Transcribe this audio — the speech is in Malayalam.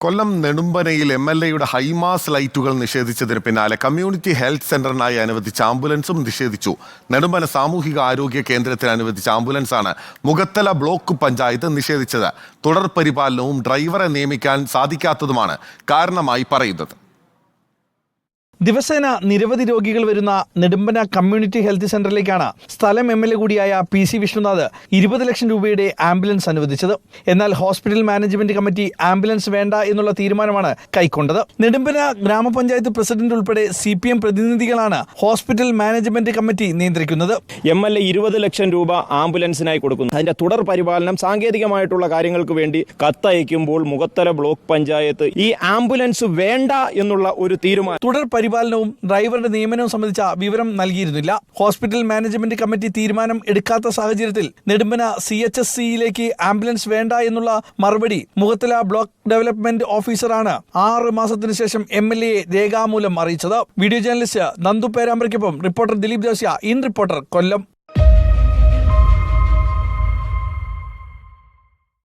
കൊല്ലം നെടുമ്പനയിൽ MLAയുടെ ഹൈമാസ് ലൈറ്റുകൾ നിഷേധിച്ചതിന് പിന്നാലെ കമ്മ്യൂണിറ്റി ഹെൽത്ത് സെന്ററിനായി അനുവദിച്ച ആംബുലൻസും നിഷേധിച്ചു. നെടുമ്പന സാമൂഹിക ആരോഗ്യ കേന്ദ്രത്തിന് അനുവദിച്ച ആംബുലൻസാണ് മുഖത്തല ബ്ലോക്ക് പഞ്ചായത്ത് നിഷേധിച്ചത്. തുടർ പരിപാലനവും ഡ്രൈവറെ നിയമിക്കാൻ സാധിക്കാത്തതുമാണ് കാരണമായി പറയുന്നത്. ദിവസേന നിരവധി രോഗികൾ വരുന്ന നെടുമ്പന കമ്മ്യൂണിറ്റി ഹെൽത്ത് സെന്ററിലേക്കാണ് സ്ഥലം MLA കൂടിയായ PC വിഷ്ണുനാഥ് 20 ലക്ഷം രൂപയുടെ ആംബുലൻസ് അനുവദിച്ചത്. എന്നാൽ ഹോസ്പിറ്റൽ മാനേജ്മെന്റ് കമ്മിറ്റി ആംബുലൻസ് വേണ്ട എന്നുള്ള തീരുമാനമാണ് കൈക്കൊണ്ടത്. നെടുമ്പന ഗ്രാമപഞ്ചായത്ത് പ്രസിഡന്റ് ഉൾപ്പെടെ CPM പ്രതിനിധികളാണ് ഹോസ്പിറ്റൽ മാനേജ്മെന്റ് കമ്മിറ്റി നിയന്ത്രിക്കുന്നത്. MLA 20 ലക്ഷം രൂപ ആംബുലൻസിനായി കൊടുക്കുന്നു. അതിന്റെ തുടർ പരിപാലനം സാങ്കേതികമായിട്ടുള്ള കാര്യങ്ങൾക്ക് വേണ്ടി കത്തയക്കുമ്പോൾ മുഖത്തല ബ്ലോക്ക് പഞ്ചായത്ത് ഈ ആംബുലൻസ് വേണ്ട എന്നുള്ള ഒരു തീരുമാനം തുടർ പരിപാലനവും ഡ്രൈവറുടെ നിയമനവും സംബന്ധിച്ച വിവരം നൽകിയിരുന്നില്ല. ഹോസ്പിറ്റൽ മാനേജ്മെന്റ് കമ്മിറ്റി തീരുമാനം എടുക്കാത്ത സാഹചര്യത്തിൽ നെടുമ്പന CHSCയിലേക്ക് ആംബുലൻസ് വേണ്ട എന്നുള്ള മറുപടി മുഖത്തല ബ്ലോക്ക് ഡെവലപ്മെന്റ് ഓഫീസറാണ് 6 മാസത്തിനു ശേഷം MLA രേഖാമൂലം അറിയിച്ചത്. വീഡിയോ ജേർണലിസ്റ്റ് നന്ദു പേരാമ്പ്രയ്ക്കൊപ്പം റിപ്പോർട്ടർ ദിലീപ് ജോസ്യ, ഇൻ റിപ്പോർട്ടർ, കൊല്ലം.